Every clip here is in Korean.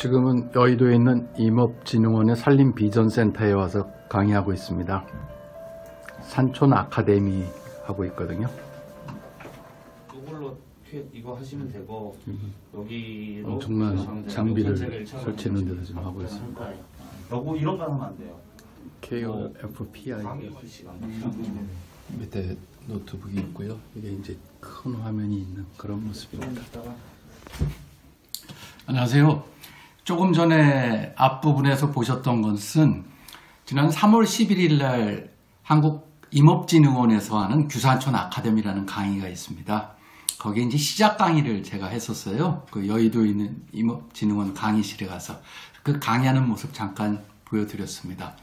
지금은 여의도에 있는 임업진흥원의 산림비전센터에 와서 강의하고 있습니다. 산촌 아카데미 하고 있거든요. 이걸로 이거 하시면 되고 여기로 엄청난 장비를 설치했는데도 지금 하고 있습니다. 요거 이런 거 하면 안 돼요. KOFPI 밑에 노트북이 있고요. 이게 이제 큰 화면이 있는 그런 모습입니다. 안녕하세요. 조금 전에 앞부분에서 보셨던 것은 지난 3월 11일 날 한국임업진흥원에서 하는 규산촌 아카데미라는 강의가 있습니다. 거기에 이제 시작 강의를 제가 했었어요. 그 여의도에 있는 임업진흥원 강의실에 가서 그 강의하는 모습 잠깐 보여드렸습니다.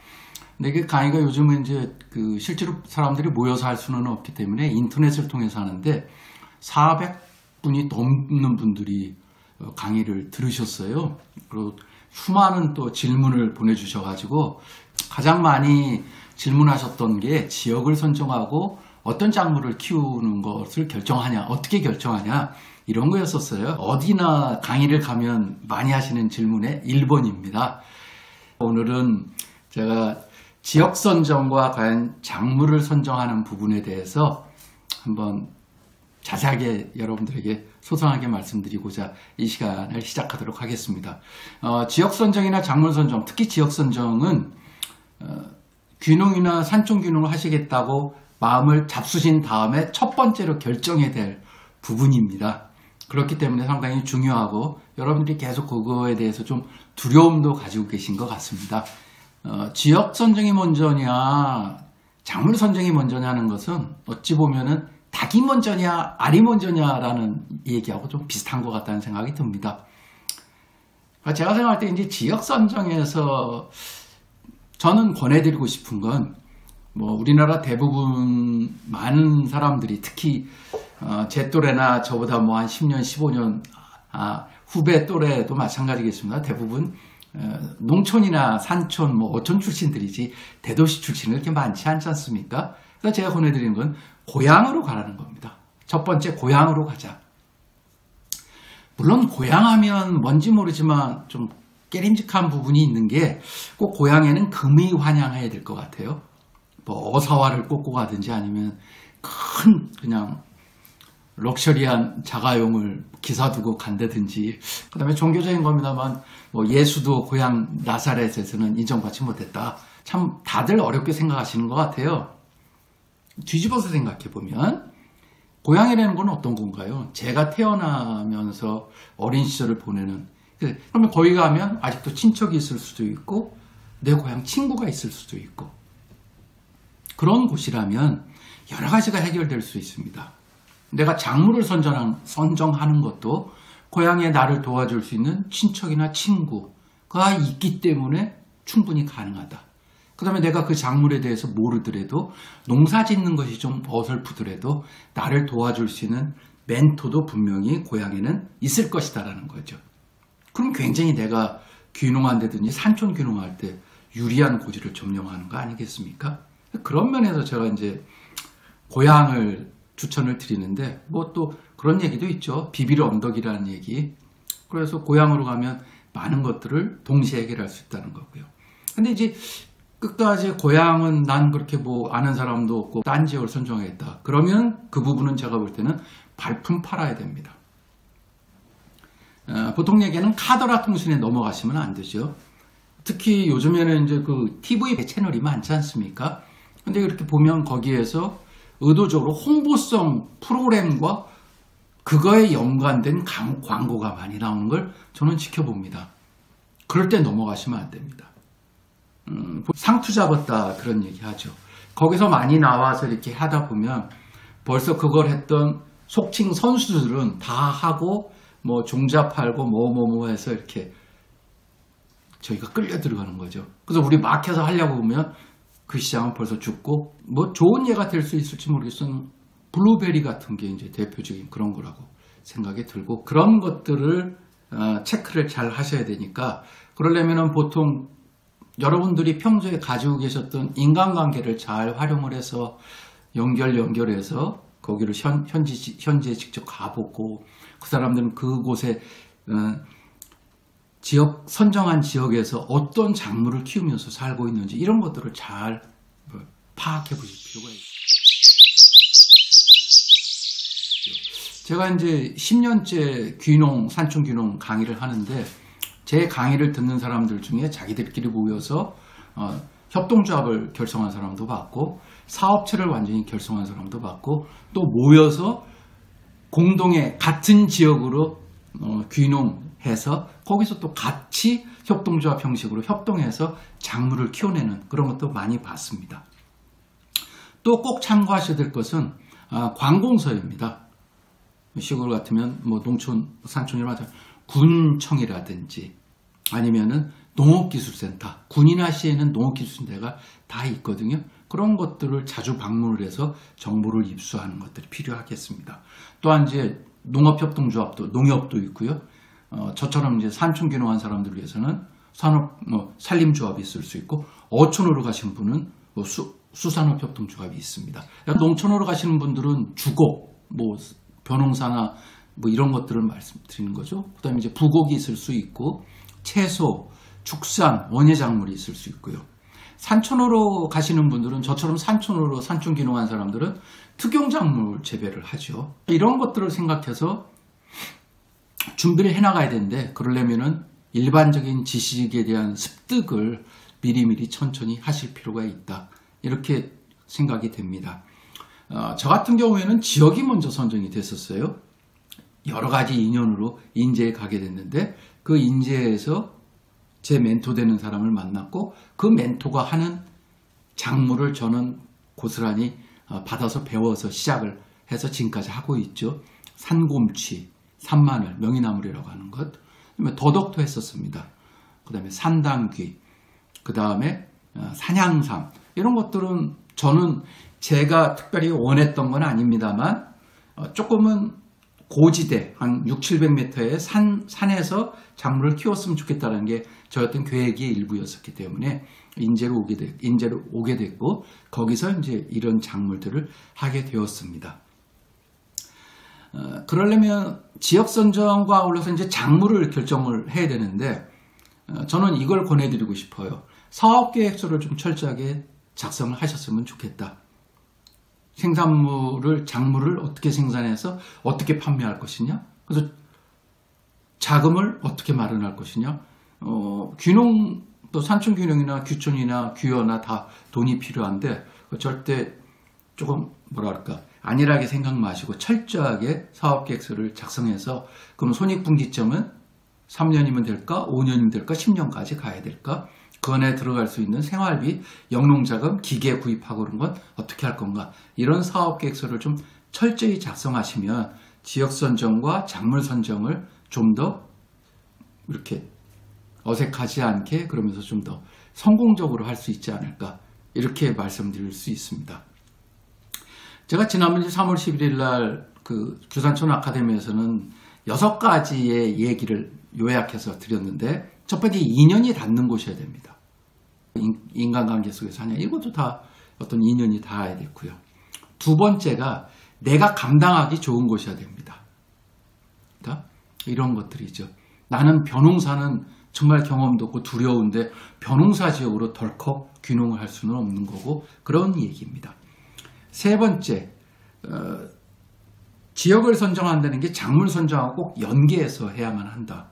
근데 그 강의가 요즘은 이제 그 실제로 사람들이 모여서 할 수는 없기 때문에 인터넷을 통해서 하는데 400분이 넘는 분들이 강의를 들으셨어요. 그리고 수많은 또 질문을 보내주셔가지고 가장 많이 질문하셨던 게 지역을 선정하고 어떤 작물을 키우는 것을 결정하냐, 어떻게 결정하냐 이런 거였었어요. 어디나 강의를 가면 많이 하시는 질문의 1번입니다. 오늘은 제가 지역 선정과 과연 작물을 선정하는 부분에 대해서 한번 자세하게 여러분들에게 소상하게 말씀드리고자 이 시간을 시작하도록 하겠습니다. 지역 선정이나 작물 선정, 특히 지역 선정은 귀농이나 산촌 귀농을 하시겠다고 마음을 잡수신 다음에 첫 번째로 결정해야 될 부분입니다. 그렇기 때문에 상당히 중요하고 여러분들이 계속 그거에 대해서 좀 두려움도 가지고 계신 것 같습니다. 지역 선정이 먼저냐 작물 선정이 먼저냐 하는 것은 어찌 보면은 닭이 먼저냐 알이 먼저냐라는 얘기하고 좀 비슷한 것 같다는 생각이 듭니다. 제가 생각할 때 이제 지역 선정에서 저는 권해드리고 싶은 건 뭐 우리나라 대부분 많은 사람들이 특히 제 또래나 저보다 뭐 한 10년, 15년 후배 또래도 마찬가지겠습니다. 대부분 농촌이나 산촌, 뭐 어촌 출신들이지 대도시 출신은 그렇게 많지 않지 않습니까? 그래서 제가 권해드리는 건 고향으로 가라는 겁니다. 첫 번째 고향으로 가자. 물론 고향하면 뭔지 모르지만 좀 깨림직한 부분이 있는 게 꼭 고향에는 금이 환영해야 될 것 같아요. 뭐 어사화를 꽂고 가든지 아니면 큰 그냥 럭셔리한 자가용을 기사 두고 간다든지 그 다음에 종교적인 겁니다만 뭐 예수도 고향 나사렛에서는 인정받지 못했다. 참 다들 어렵게 생각하시는 것 같아요. 뒤집어서 생각해보면 고향이라는 건 어떤 건가요? 제가 태어나면서 어린 시절을 보내는 그러면 거기 가면 아직도 친척이 있을 수도 있고 내 고향 친구가 있을 수도 있고 그런 곳이라면 여러 가지가 해결될 수 있습니다. 내가 작물을 선정하는 것도 고향에 나를 도와줄 수 있는 친척이나 친구가 있기 때문에 충분히 가능하다. 그 다음에 내가 그 작물에 대해서 모르더라도 농사 짓는 것이 좀 어설프더라도 나를 도와줄 수 있는 멘토도 분명히 고향에는 있을 것이다라는 거죠. 그럼 굉장히 내가 귀농한다든지 산촌 귀농할 때 유리한 고지를 점령하는 거 아니겠습니까? 그런 면에서 제가 이제 고향을 추천을 드리는데 뭐 또 그런 얘기도 있죠. 비빌 언덕이라는 얘기. 그래서 고향으로 가면 많은 것들을 동시에 해결할 수 있다는 거고요. 근데 이제 끝까지 고향은 난 그렇게 뭐 아는 사람도 없고 딴 지역을 선정하겠다. 그러면 그 부분은 제가 볼 때는 발품 팔아야 됩니다. 보통 얘기는 카더라 통신에 넘어가시면 안 되죠. 특히 요즘에는 이제 그 TV 채널이 많지 않습니까? 근데 이렇게 보면 거기에서 의도적으로 홍보성 프로그램과 그거에 연관된 광고가 많이 나오는 걸 저는 지켜봅니다. 그럴 때 넘어가시면 안 됩니다. 상투 잡았다 그런 얘기 하죠. 거기서 많이 나와서 이렇게 하다 보면 벌써 그걸 했던 속칭 선수들은 다 하고 뭐 종자 팔고 뭐 해서 이렇게 저희가 끌려 들어가는 거죠. 그래서 우리 막혀서 하려고 보면 그 시장은 벌써 죽고 뭐 좋은 예가 될 수 있을지 모르겠어요. 블루베리 같은 게 이제 대표적인 그런 거라고 생각이 들고 그런 것들을 체크를 잘 하셔야 되니까 그러려면은 보통 여러분들이 평소에 가지고 계셨던 인간관계를 잘 활용을 해서 연결해서 거기를 현지에 직접 가보고 그 사람들은 그곳에 선정한 지역에서 어떤 작물을 키우면서 살고 있는지 이런 것들을 잘 파악해 보실 필요가 있습니다. 제가 이제 10년째 산촌귀농 강의를 하는데 제 강의를 듣는 사람들 중에 자기들끼리 모여서 협동조합을 결성한 사람도 봤고 사업체를 완전히 결성한 사람도 봤고 또 모여서 공동의 같은 지역으로 귀농해서 거기서 또 같이 협동조합 형식으로 협동해서 작물을 키워내는 그런 것도 많이 봤습니다. 또 꼭 참고하셔야 될 것은 관공서입니다. 시골 같으면 뭐 농촌, 산촌이라면 군청이라든지 아니면은 농업기술센터, 군이나 시에는 농업기술센터가 다 있거든요. 그런 것들을 자주 방문을 해서 정보를 입수하는 것들이 필요하겠습니다. 또한 이제 농업협동조합도, 농협도 있고요. 저처럼 이제 산촌귀농한 사람들을 위해서는 산림조합이 있을 수 있고, 어촌으로 가신 분은 수산업협동조합이 있습니다. 농촌으로 가시는 분들은 주곡, 벼농사나 이런 것들을 말씀드리는 거죠. 그 다음에 이제 부곡이 있을 수 있고, 채소, 축산, 원예작물이 있을 수 있고요. 산촌으로 가시는 분들은 저처럼 산촌귀농한 사람들은 특용작물 재배를 하죠. 이런 것들을 생각해서 준비를 해나가야 되는데 그러려면은 일반적인 지식에 대한 습득을 미리미리 천천히 하실 필요가 있다. 이렇게 생각이 됩니다. 저 같은 경우에는 지역이 먼저 선정이 됐었어요. 여러 가지 인연으로 인제에 가게 됐는데 그 인제에서 제 멘토 되는 사람을 만났고 그 멘토가 하는 작물을 저는 고스란히 받아서 배워서 시작을 해서 지금까지 하고 있죠. 산곰치, 산마늘, 명이나물이라고 하는 것, 그다음에 더덕도 했었습니다. 그 다음에 산당귀, 그 다음에 산양삼, 이런 것들은 저는 제가 특별히 원했던 건 아닙니다만 조금은 고지대 한 600~700m의 산에서 작물을 키웠으면 좋겠다는 게 저의 어떤 계획의 일부였었기 때문에 인제로 오게 됐고 거기서 이제 이런 작물들을 하게 되었습니다. 그러려면 지역 선정과 아울러서 이제 작물을 결정을 해야 되는데 저는 이걸 권해드리고 싶어요. 사업계획서를 좀 철저하게 작성을 하셨으면 좋겠다. 작물을 어떻게 생산해서 어떻게 판매할 것이냐, 그래서 자금을 어떻게 마련할 것이냐, 또 산촌귀농이나 귀촌이나 귀여나 다 돈이 필요한데 절대 조금 안일하게 생각 마시고 철저하게 사업계획서를 작성해서 그럼 손익분기점은 3년이면 될까, 5년이면 될까, 10년까지 가야 될까, 그 안에 들어갈 수 있는 생활비, 영농자금, 기계 구입하고 그런 건 어떻게 할 건가, 이런 사업계획서를 좀 철저히 작성하시면 지역 선정과 작물 선정을 좀 더 이렇게 어색하지 않게 그러면서 좀 더 성공적으로 할 수 있지 않을까, 이렇게 말씀드릴 수 있습니다. 제가 지난번 3월 11일 날 그 규산촌 아카데미에서는 6가지의 얘기를 요약해서 드렸는데 첫 번째, 인연이 닿는 곳이어야 됩니다. 인간관계 속에서 하냐, 이것도 다 어떤 인연이 닿아야 됐고요. 두 번째가 내가 감당하기 좋은 곳이어야 됩니다. 그러니까 이런 것들이죠. 나는 벼농사는 정말 경험도 없고 두려운데 벼농사 지역으로 덜컥 귀농을 할 수는 없는 거고, 그런 얘기입니다. 세 번째, 지역을 선정한다는 게 작물 선정하고 꼭 연계해서 해야만 한다.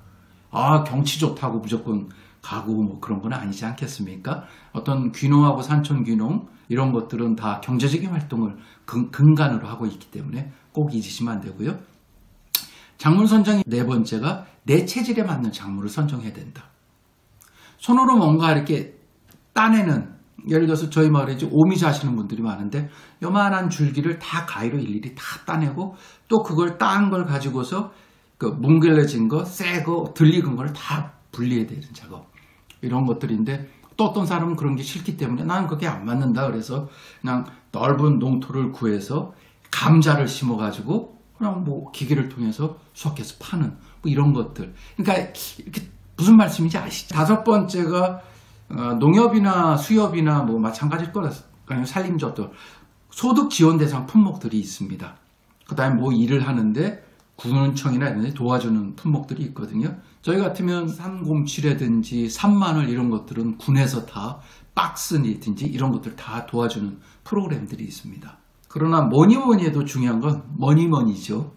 경치 좋다고 무조건 가고 그런 건 아니지 않겠습니까? 어떤 귀농하고 산촌귀농 이런 것들은 다 경제적인 활동을 근간으로 하고 있기 때문에 꼭 잊으시면 안 되고요. 작물 선정이 네 번째가 내 체질에 맞는 작물을 선정해야 된다. 손으로 뭔가 이렇게 따내는, 예를 들어서 저희 마을에 이제 오미자 하시는 분들이 많은데 요만한 줄기를 다 가위로 일일이 다 따내고 또 그걸 딴 걸 가지고서 그 뭉gel러진 거, 새 거, 덜 익은 걸 다 분리해야 되는 작업, 이런 것들인데 또 어떤 사람은 그런 게 싫기 때문에 나는 그게 안 맞는다 그래서 그냥 넓은 농토를 구해서 감자를 심어가지고 그냥 기계를 통해서 수확해서 파는 이런 것들. 그러니까 이렇게 무슨 말씀인지 아시죠? 다섯 번째가 농협이나 수협이나 마찬가지일 거라서 산림조합도 소득 지원 대상 품목들이 있습니다. 그 다음에 일을 하는데 군청이나 도와주는 품목들이 있거든요. 저희 같으면 307이라든지 3만원 이런 것들은 군에서 다 박스니든지 이런 것들 다 도와주는 프로그램들이 있습니다. 그러나 뭐니 해도 중요한 건 뭐니죠.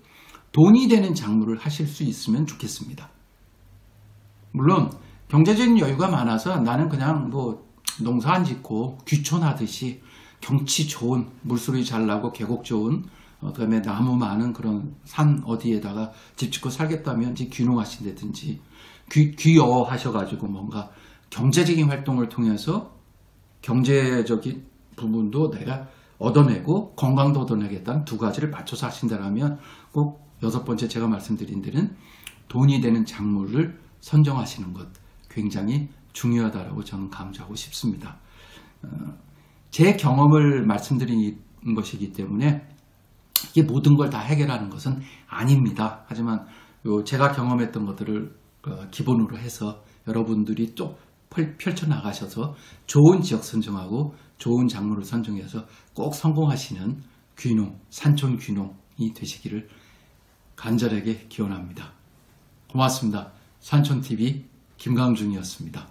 돈이 되는 작물을 하실 수 있으면 좋겠습니다. 물론 경제적인 여유가 많아서 나는 그냥 뭐 농사 안 짓고 귀촌하듯이 경치 좋은, 물소리 잘 나고 계곡 좋은, 그다음에 나무 많은 그런 산 어디에다가 집 짓고 살겠다면 귀농하신다든지 귀여하셔가지고 뭔가 경제적인 활동을 통해서 경제적인 부분도 내가 얻어내고 건강도 얻어내겠다는 두 가지를 맞춰서 하신다면 꼭 6번째 제가 말씀드린 데는 돈이 되는 작물을 선정하시는 것 굉장히 중요하다고 저는 강조하고 싶습니다. 제 경험을 말씀드린 것이기 때문에 이게 모든 걸 다 해결하는 것은 아닙니다. 하지만 제가 경험했던 것들을 기본으로 해서 여러분들이 또 펼쳐나가셔서 좋은 지역 선정하고 좋은 작물을 선정해서 꼭 성공하시는 귀농, 산촌 귀농이 되시기를 간절하게 기원합니다. 고맙습니다. 산촌TV 김강중이었습니다.